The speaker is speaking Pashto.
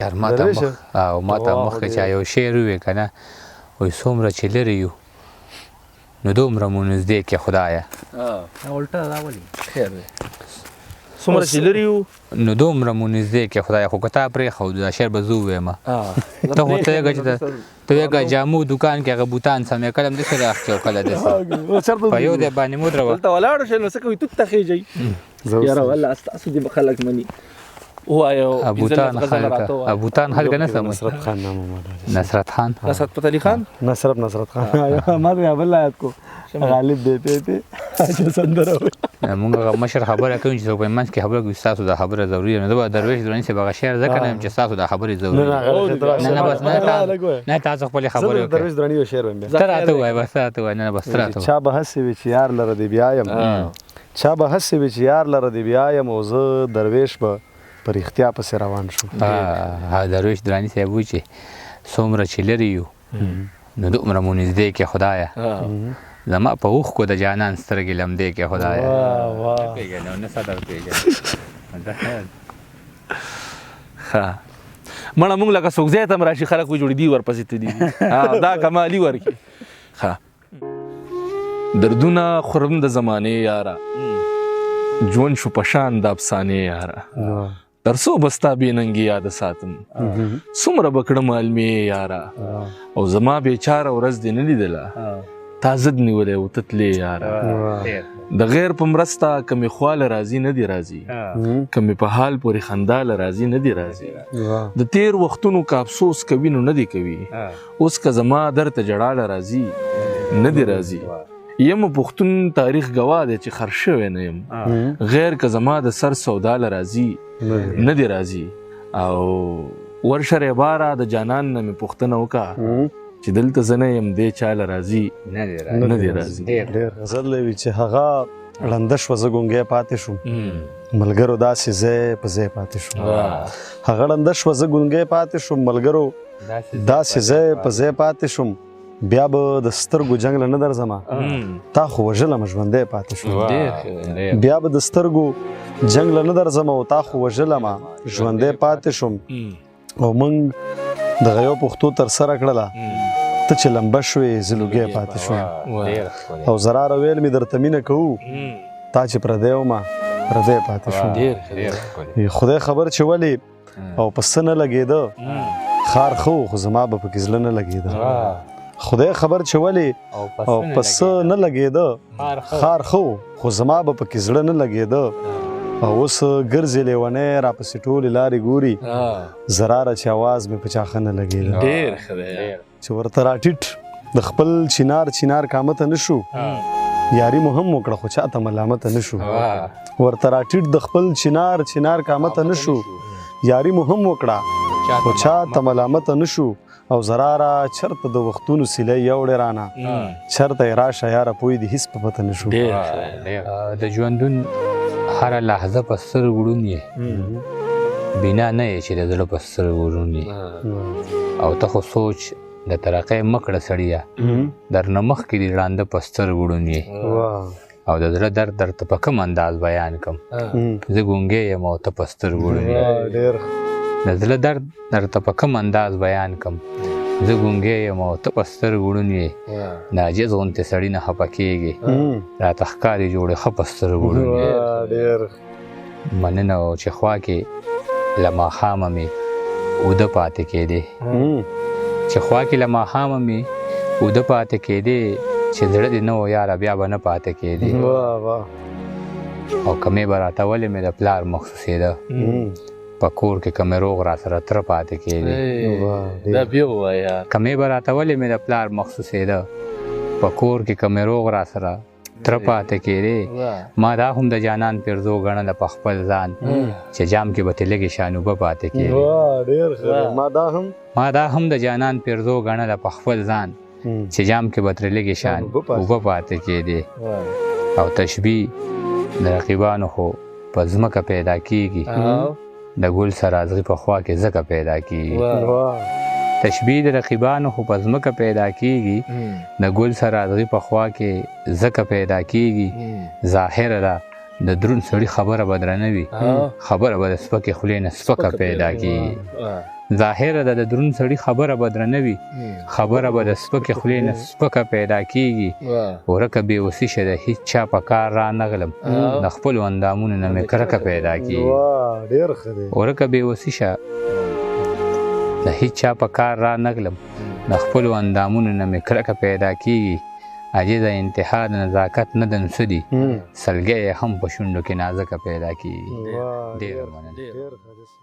یار ما ته مخکې چا یو شعر وویل که نه وایي څومره چې لرې یو نو دومره مو نږدې کې خدایه الټا دا ولې خیر دی څومره چې لرې یو نو دومره مو نږدې کې خدایه خو که تا پرېښود دا شعر به زه ووایم ته خو ته وایې ته وایې جامو دکان کې هغه بوتان سمې کله همداسې رااخلي او کله داسې په یو دی باندې ودروه دلته ولاړو شئ نو څه کوئ توت ته خېږئ یاره والله ستاسو دې به خلک مني ووایو ابوتان هلکه نه سموي نصرت خان نام نصرت خان نصرت فتح علي خان نصرت خان ما ته بل آیت کو غالب دیتے تھے چې سندره وي مونږ هغه مشر خبره کوي چې په منځ کې خبره کوي ستاسو دا خبره ضروري نه ده درویش درني چې هغه شعر ځکه نه چې ستاسو دا خبرې ضروري نه بس نه تاسو خپل خبره کوي درویش درني یو شعر وایم تر راته وای بس راته وای نه بس راته چا به هسې وي چې یار لره دی بیایم چا به هسې وي چې یار لره دی بیایم او زه درویش به پر اختیا پسې روان شوم درویش دراني صاحب وایي چې څومره چې لرې یو نو دومره مو نږدې کې خدایه زما په اوښکو د جانان سترګې لمدې کې خدایه پېژنې نه صدر پېژنې ښه مړه مونږ لکه څوک ځای ته هم راشي خلک وایي جوړې دي ورپسې ته دي دا کمالي ورکړي ښه دردونه خورم د زمانې یاره ژوند شو په شان د افسانې یاره تر څو به ستا بې ننګي یاده ساتم څومره به کړم علمې یاره او زما بېچاره ورځ دې نه لیدله تا ضد نیولی و ته تلې یاره د غیر په مرسته که مې خواله راځي نه دي راځي که مې په حال پورې خنداله راځي نه دي راځي د تیر وختونو که افسوس کوي نو نه دي کوي اوس که زما درته جړاله راځي نه دي راځي یم پښتون تاریخ ګواه دی چې خر شوی نه یم غیر که زما د سر سوداله راځي نه دي راځي او ورشه باره د جانان نه مې پوښتنه وکړه چې دلته زه نه یم دې چاله راځي نه دي راځي ډېر غزل وي چې هغه ړنده شوه زه ګونګی پاتې شوم ملګرو داسې ځای په ځای پاتې شوم هغه ړنده شوه زه ګونګی پاتې شوم ملګرو داسې ځای په ځای پاتې شوم بیا به د سترګو جنګ له نه درځمه تا خو وژلم ژوندی پاتې شوم بیا به د سترګو جنګ له نه درځمه او تا خو وژلم ژوندی پاتې شوم او موږ دغه یو پښتو ترسره کړله ته چې لمبه شوې زه لوګی پاتې شوم او زراره ویل مې درته مینه کوو تا چې پردی ومه پردی پاتې شوم خدای خبر چې ولې او په څه نه لګېده خار ښه و خو زما به پکې زړه نه لګېده خدای خبر چې ولې او په څه نه لګېده خار ښه و خو زما به پکې زړه نه لګېده او اوس ګرځې لیونی راپسې ټولې لارې ګوري زراره چې اواز مې په چا ښه نه لګېده چې ورته راټیټ د خپل چینار کامته نه شو یاري مو هم وکړه خو چاته ملامته نه شو ورته راټیټ د خپل چینار کامته نه شو یاري مو هم وکړه خو چاته ملامته نه شو او زراره چرته د وختونو سیلی یوړې رانه چرته یې راشه یاره پوی دې هېڅ په پته نه شو د ژوندون هره لحظه په سترګو ړوند یې بنا نه یې چې د زړه په سترګو ړوند یې او ته خو سوچ د ترقۍ مه کړه سړیه درنه مخکې دې ړانده په سترګو ړوند یې او د زړه درد درته په کوم انداز بیان کړم زه ګونګی یم او ته په سترګو ړوند یې د زړه درد درته په کوم انداز بیان کړم زه ګونګی یم او ته په سترګو ړوند یې د عاجز غوندې سړي نه خفه کېږې راته ښکاري جوړې ښه په سترګو ړوند یې مننه و چې خوا کې له ماښامه مې اوده پاتې کېدې چې خوا کې له ماښامه مې اوده پاتې کېدې چې زړه دې نه و یاره بیا به نه پاتې کېدې او کمې به راته ولې مې د پلار مخصوصېده په کور کې که مې روغ را سره تره پاتې کېدې کمې به راته ولې مې د پلار مخصوصېده په کور کې که مې روغ را سره تره پاتې کېدې ما دا هم د جانان پیرزو ګڼله په خپل ځان چې جام کې به تې لږې شانوبه پاتې کېدې ما دا هم د جانان پیرزو ګڼله په خپل ځان چې جام کې به ترې لږې شان اوبه پاتې کېدې او تشبیه د رقیبانو خو په ځمکه پیدا کېږي د ګل سرازغي په خوا کې ځکه پیدا کېږي تشبیه د رقیبانو خو په ځمکه پیدا کېږي د ګل سرازغي په خوا کې ځکه پیدا کېږي ظاهره ده د دروند سړي خبره به درنه وي خبره به د سپکې خولې نه سپکه پیدا کېږي ظاهره ده د دروند سړي خبره به درنه وي خبره به د سپکې خولې نه سپکه پیدا کېږي ورکه بېوسي شه د هېڅ چا په کار رانغلم د خپلو اندامونو نه مې کرکه پیدا کېږي ډېر ښه دی ورکه بېوسي شه د هېڅ چا په کار رانغلم د خپلو اندامونو نه مې کرکه پیدا کېږي عجیزه انتها د نزاکت نه د نسدي سلګی یې هم په شونډو کې نازکه پیدا کېږي ډېره مننه